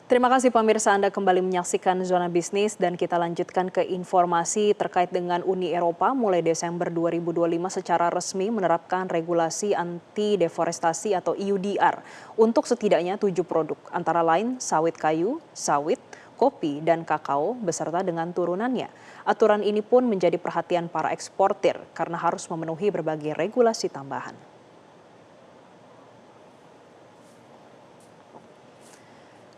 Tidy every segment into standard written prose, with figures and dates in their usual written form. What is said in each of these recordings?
Terima kasih pemirsa, Anda kembali menyaksikan Zona Bisnis dan kita lanjutkan ke informasi terkait dengan Uni Eropa mulai Desember 2025 secara resmi menerapkan regulasi anti deforestasi atau EUDR untuk setidaknya 7 produk antara lain sawit kayu, sawit, kopi, dan kakao beserta dengan turunannya. Aturan ini pun menjadi perhatian para eksportir karena harus memenuhi berbagai regulasi tambahan.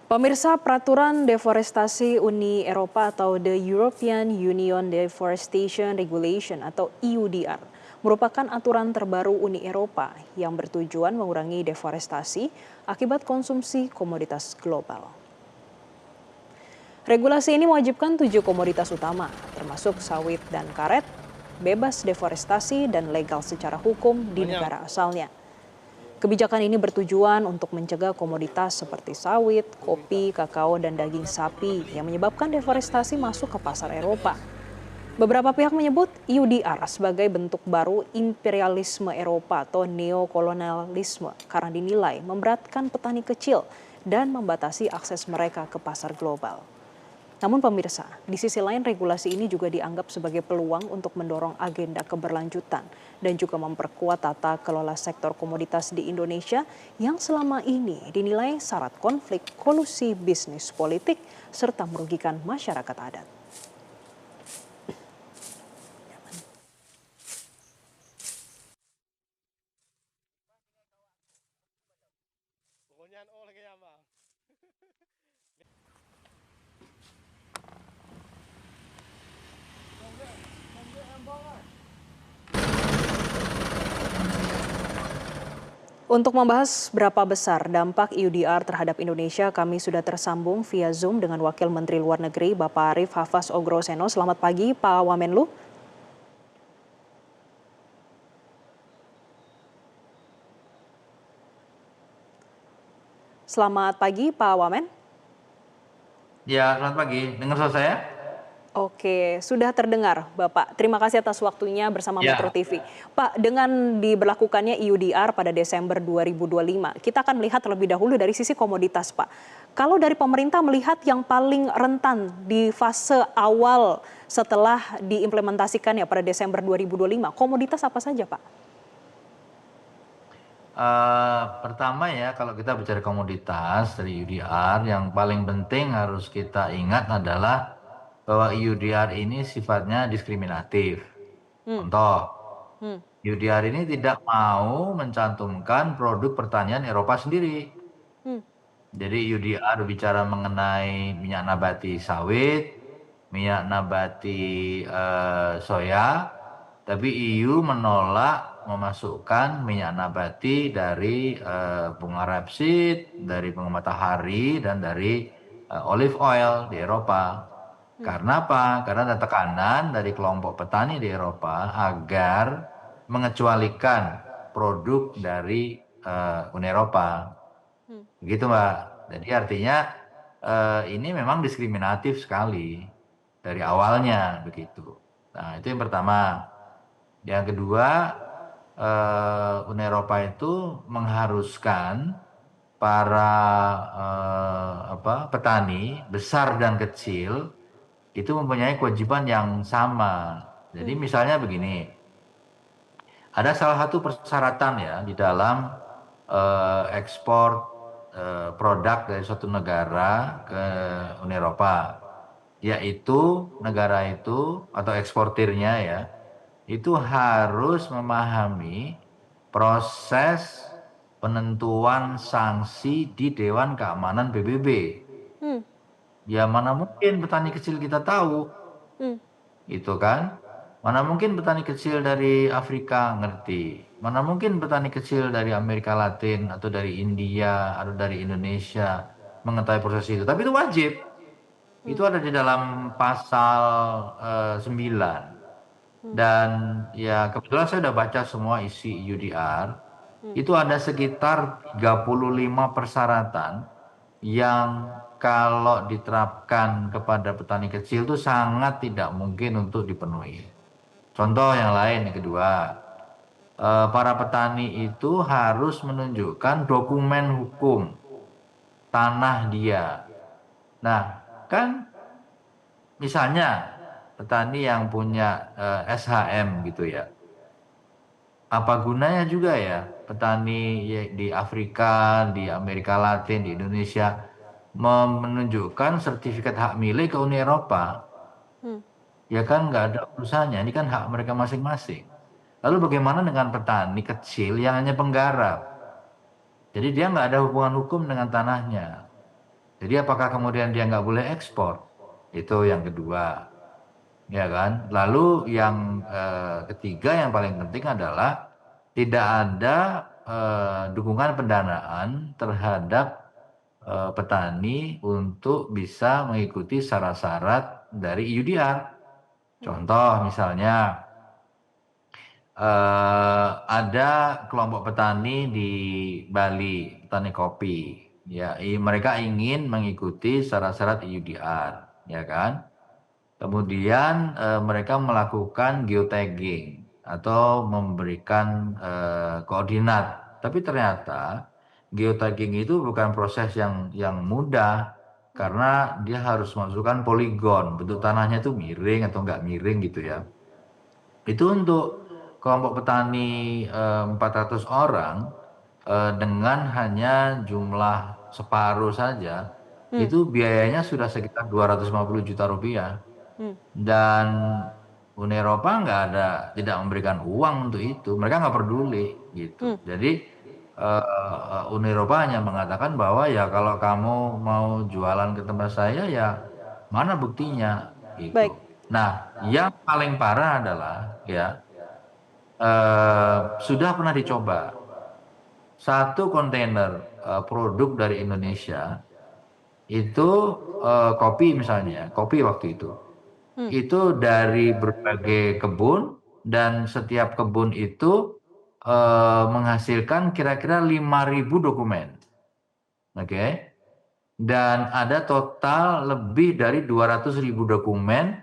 Pemirsa, peraturan deforestasi Uni Eropa atau The European Union Deforestation Regulation atau EUDR merupakan aturan terbaru Uni Eropa yang bertujuan mengurangi deforestasi akibat konsumsi komoditas global. Regulasi ini mewajibkan 7 komoditas utama, termasuk sawit dan karet, bebas deforestasi dan legal secara hukum di negara asalnya. Kebijakan ini bertujuan untuk mencegah komoditas seperti sawit, kopi, kakao, dan daging sapi yang menyebabkan deforestasi masuk ke pasar Eropa. Beberapa pihak menyebut EUDR sebagai bentuk baru imperialisme Eropa atau neokolonialisme karena dinilai memberatkan petani kecil dan membatasi akses mereka ke pasar global. Namun pemirsa, di sisi lain regulasi ini juga dianggap sebagai peluang untuk mendorong agenda keberlanjutan dan juga memperkuat tata kelola sektor komoditas di Indonesia yang selama ini dinilai syarat konflik, kolusi bisnis politik, serta merugikan masyarakat adat. Untuk membahas berapa besar dampak EUDR terhadap Indonesia, kami sudah tersambung via Zoom dengan Wakil Menteri Luar Negeri Bapak Arief Hafaz Ogroseno. Selamat pagi Pak Wamenlu. Selamat pagi Pak Wamen. Ya, selamat pagi. Dengar suara saya? Oke, sudah terdengar Bapak. Terima kasih atas waktunya bersama Ya. Metro TV. Pak, dengan diberlakukannya EUDR pada Desember 2025, kita akan melihat terlebih dahulu dari sisi komoditas, Pak. Kalau dari pemerintah melihat yang paling rentan di fase awal setelah diimplementasikannya pada Desember 2025, komoditas apa saja, Pak? Pertama ya, kalau kita bicara komoditas dari UDR, yang paling penting harus kita ingat adalah bahwa UDR ini sifatnya diskriminatif. Contoh, UDR ini tidak mau mencantumkan produk pertanian Eropa sendiri. Jadi UDR bicara mengenai minyak nabati sawit, minyak nabati soya, tapi EU menolak memasukkan minyak nabati dari bunga rapeseed, dari bunga matahari, dan dari olive oil di Eropa. Karena apa? Karena ada tekanan dari kelompok petani di Eropa agar mengecualikan produk dari Uni Eropa. Begitu Mbak. Jadi artinya ini memang diskriminatif sekali dari awalnya begitu. Nah itu yang pertama. Yang kedua, Uni Eropa itu mengharuskan para petani besar dan kecil itu mempunyai kewajiban yang sama. Jadi misalnya begini, ada salah satu persyaratan ya di dalam ekspor produk dari suatu negara ke Uni Eropa, yaitu negara itu atau eksportirnya ya, itu harus memahami proses penentuan sanksi di Dewan Keamanan PBB. Ya mana mungkin petani kecil kita tahu, itu kan? Mana mungkin petani kecil dari Afrika ngerti, mana mungkin petani kecil dari Amerika Latin atau dari India atau dari Indonesia mengetahui proses itu. Tapi itu wajib. Itu ada di dalam pasal 9. Dan ya kebetulan saya sudah baca semua isi UDR. Itu ada sekitar 35 persyaratan yang kalau diterapkan kepada petani kecil itu sangat tidak mungkin untuk dipenuhi. Contoh yang lain, yang kedua, para petani itu harus menunjukkan dokumen hukum tanah dia. Nah, kan misalnya petani yang punya SHM gitu ya, apa gunanya juga ya petani di Afrika, di Amerika Latin, di Indonesia menunjukkan sertifikat hak milik ke Uni Eropa? Hmm. Ya kan nggak ada urusannya, ini kan hak mereka masing-masing. Lalu bagaimana dengan petani kecil yang hanya penggarap? Jadi dia nggak ada hubungan hukum dengan tanahnya. Jadi apakah kemudian dia nggak boleh ekspor? Itu yang kedua, ya kan? Lalu yang ketiga yang paling penting adalah tidak ada dukungan pendanaan terhadap petani untuk bisa mengikuti syarat-syarat dari EUDR. Contoh misalnya ada kelompok petani di Bali, petani kopi. Ya, mereka ingin mengikuti syarat-syarat EUDR, ya kan? Kemudian mereka melakukan geotagging atau memberikan koordinat. Tapi ternyata geotagging itu bukan proses yang mudah karena dia harus masukkan poligon, bentuk tanahnya itu miring atau enggak miring gitu ya. Itu untuk kelompok petani 400 orang dengan hanya jumlah separuh saja, Hmm. itu biayanya sudah sekitar 250 juta rupiah. Hmm. Dan Uni Eropa nggak ada, tidak memberikan uang untuk itu. Mereka nggak peduli Hmm. gitu. Jadi Uni Eropa hanya mengatakan bahwa ya kalau kamu mau jualan ke tempat saya ya mana buktinya Baik. gitu. Nah, yang paling parah adalah ya sudah pernah dicoba satu kontainer produk dari Indonesia itu kopi misalnya, kopi waktu Hmm. itu dari berbagai kebun dan setiap kebun itu menghasilkan kira-kira 5.000 dokumen, oke? Dan ada total lebih dari 200.000 dokumen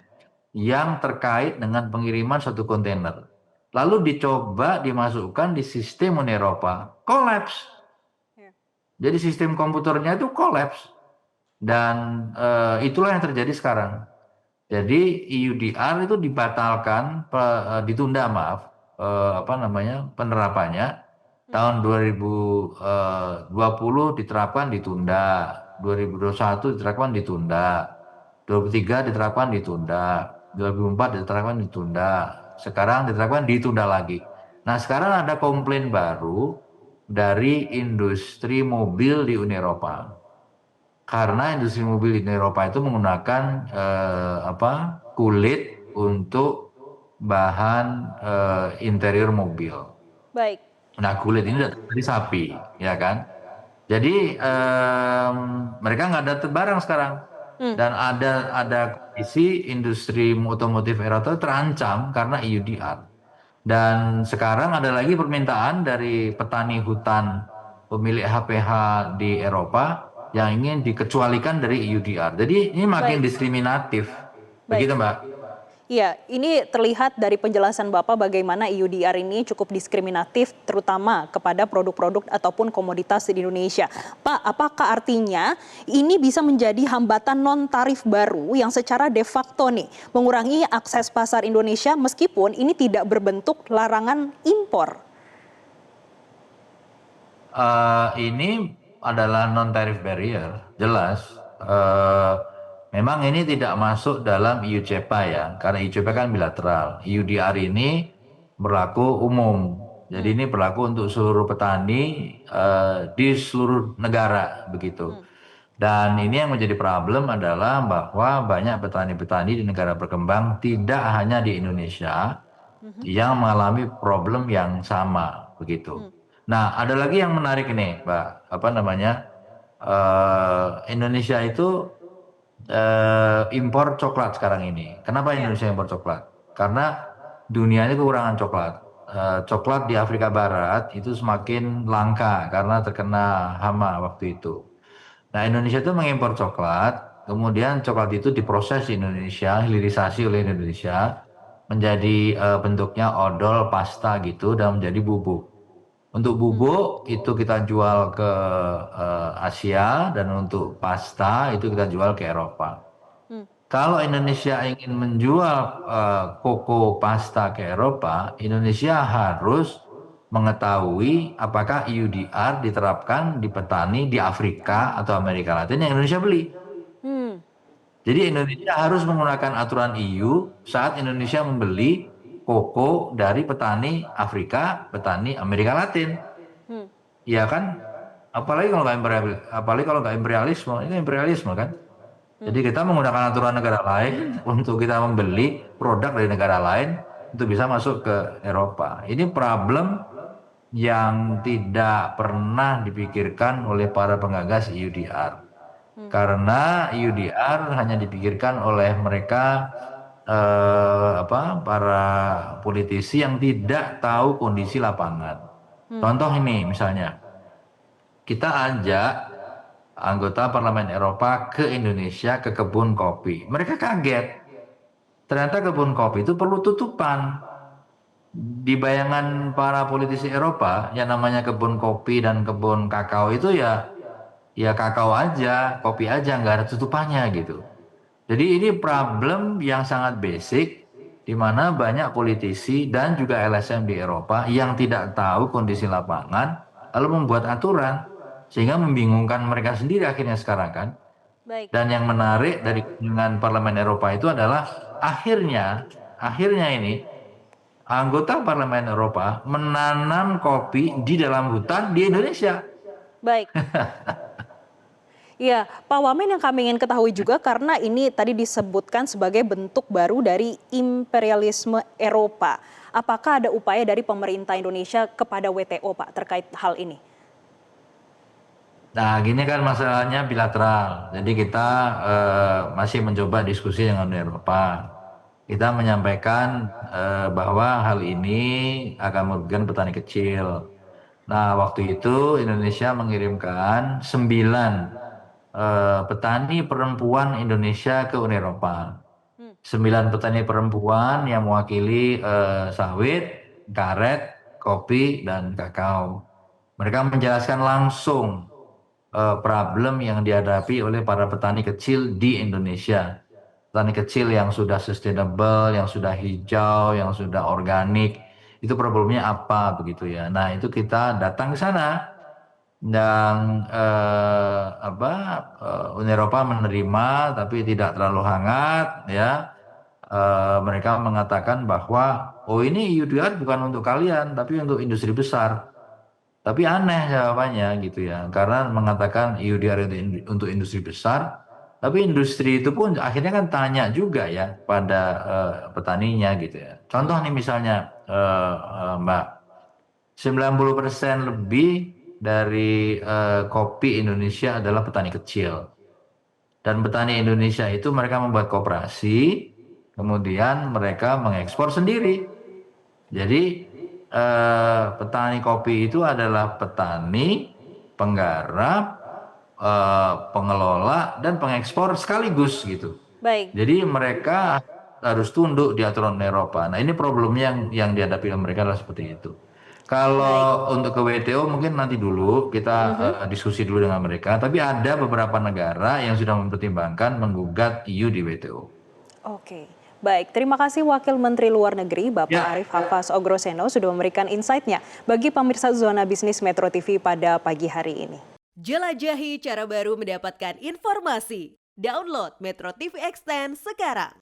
yang terkait dengan pengiriman satu kontainer. Lalu dicoba dimasukkan di sistem Uni Eropa, kolaps. Ya. Jadi sistem komputernya itu kolaps. Dan itulah yang terjadi sekarang. Jadi EUDR itu dibatalkan, ditunda maaf, apa namanya penerapannya tahun 2020 diterapkan ditunda, 2021 diterapkan ditunda, 2023 diterapkan ditunda, 2024 diterapkan ditunda, sekarang diterapkan ditunda lagi. Nah sekarang ada komplain baru dari industri mobil di Uni Eropa. Karena industri mobil di Eropa itu menggunakan kulit untuk bahan interior mobil. Baik. Nah kulit ini dari sapi, ya kan? Jadi mereka nggak ada barang sekarang. Hmm. Dan ada kondisi industri otomotif Eropa terancam karena EUDR. Dan sekarang ada lagi permintaan dari petani hutan pemilik HPH di Eropa yang ingin dikecualikan dari EUDR. Jadi ini makin Baik. diskriminatif. Baik. Begitu Mbak? Iya, ini terlihat dari penjelasan Bapak bagaimana EUDR ini cukup diskriminatif terutama kepada produk-produk ataupun komoditas di Indonesia. Pak, apakah artinya ini bisa menjadi hambatan non-tarif baru yang secara de facto nih mengurangi akses pasar Indonesia meskipun ini tidak berbentuk larangan impor? Ini adalah non-tariff barrier, jelas. Memang ini tidak masuk dalam EU-CEPA ya, karena EU-CEPA kan bilateral. EUDR ini berlaku umum, jadi ini berlaku untuk seluruh petani di seluruh negara begitu. Dan ini yang menjadi problem adalah bahwa banyak petani-petani di negara berkembang, tidak hanya di Indonesia, yang mengalami problem yang sama begitu. Nah, ada lagi yang menarik ini, Mbak. Apa namanya? Indonesia itu impor coklat sekarang ini. Kenapa Indonesia impor coklat? Karena dunia ini kekurangan coklat. Coklat di Afrika Barat itu semakin langka karena terkena hama waktu itu. Nah, Indonesia itu mengimpor coklat, kemudian coklat itu diproses di Indonesia, hilirisasi oleh Indonesia menjadi bentuknya odol, pasta gitu dan menjadi bubuk. Untuk bubuk itu kita jual ke Asia dan untuk pasta itu kita jual ke Eropa. Hmm. Kalau Indonesia ingin menjual koko pasta ke Eropa, Indonesia harus mengetahui apakah EUDR diterapkan di petani di Afrika atau Amerika Latin yang Indonesia beli. Hmm. Jadi Indonesia harus menggunakan aturan EU saat Indonesia membeli koko dari petani Afrika, petani Amerika Latin. Hmm. Iya kan? Apalagi kalau nggak imperialisme, ini imperialisme kan? Jadi kita menggunakan aturan negara lain untuk kita membeli produk dari negara lain untuk bisa masuk ke Eropa. Ini problem yang tidak pernah dipikirkan oleh para penggagas EUDR. Karena EUDR hanya dipikirkan oleh mereka para politisi yang tidak tahu kondisi lapangan. Contoh ini misalnya, kita ajak anggota Parlemen Eropa ke Indonesia ke kebun kopi. Mereka kaget. Ternyata kebun kopi itu perlu tutupan. Di bayangan para politisi Eropa, yang namanya kebun kopi dan kebun kakao itu ya kakao aja, kopi aja, nggak ada tutupannya gitu. Jadi ini problem yang sangat basic, di mana banyak politisi dan juga LSM di Eropa yang tidak tahu kondisi lapangan, lalu membuat aturan, sehingga membingungkan mereka sendiri akhirnya sekarang kan. Baik. Dan yang menarik dari kunjungan Parlemen Eropa itu adalah akhirnya ini anggota Parlemen Eropa menanam kopi di dalam hutan di Indonesia. Baik. Iya, Pak Wamen, yang kami ingin ketahui juga karena ini tadi disebutkan sebagai bentuk baru dari imperialisme Eropa. Apakah ada upaya dari pemerintah Indonesia kepada WTO, Pak, terkait hal ini? Nah, gini kan masalahnya bilateral. Jadi kita masih mencoba diskusi dengan Uni Eropa. Kita menyampaikan bahwa hal ini akan merugikan petani kecil. Nah, waktu itu Indonesia mengirimkan 9 petani perempuan Indonesia ke Uni Eropa. 9 petani perempuan yang mewakili sawit, karet, kopi, dan kakao. Mereka menjelaskan langsung problem yang dihadapi oleh para petani kecil di Indonesia. Petani kecil yang sudah sustainable, yang sudah hijau, yang sudah organik, itu problemnya apa begitu ya. Nah, itu kita datang ke sana dan Uni Eropa menerima tapi tidak terlalu hangat ya. Mereka mengatakan bahwa ini EUDR bukan untuk kalian tapi untuk industri besar. Tapi aneh jawabannya gitu ya, karena mengatakan EUDR untuk industri besar, tapi industri itu pun akhirnya kan tanya juga ya pada petaninya gitu ya. Contoh nih misalnya Mbak, 90% lebih dari kopi Indonesia adalah petani kecil. Dan petani Indonesia itu mereka membuat koperasi, kemudian mereka mengekspor sendiri. Jadi petani kopi itu adalah petani, penggarap, pengelola, dan pengekspor sekaligus gitu. Baik. Jadi mereka harus tunduk di aturan Eropa. Nah, ini problemnya yang dihadapi oleh mereka adalah seperti itu. Kalau untuk ke WTO mungkin nanti dulu kita diskusi dulu dengan mereka. Tapi ada beberapa negara yang sudah mempertimbangkan menggugat EU di WTO. Oke. Baik, terima kasih Wakil Menteri Luar Negeri Bapak Arif Hafaz Ogroseno sudah memberikan insight-nya bagi pemirsa Zona Bisnis Metro TV pada pagi hari ini. Jelajahi cara baru mendapatkan informasi. Download Metro TV Extend sekarang.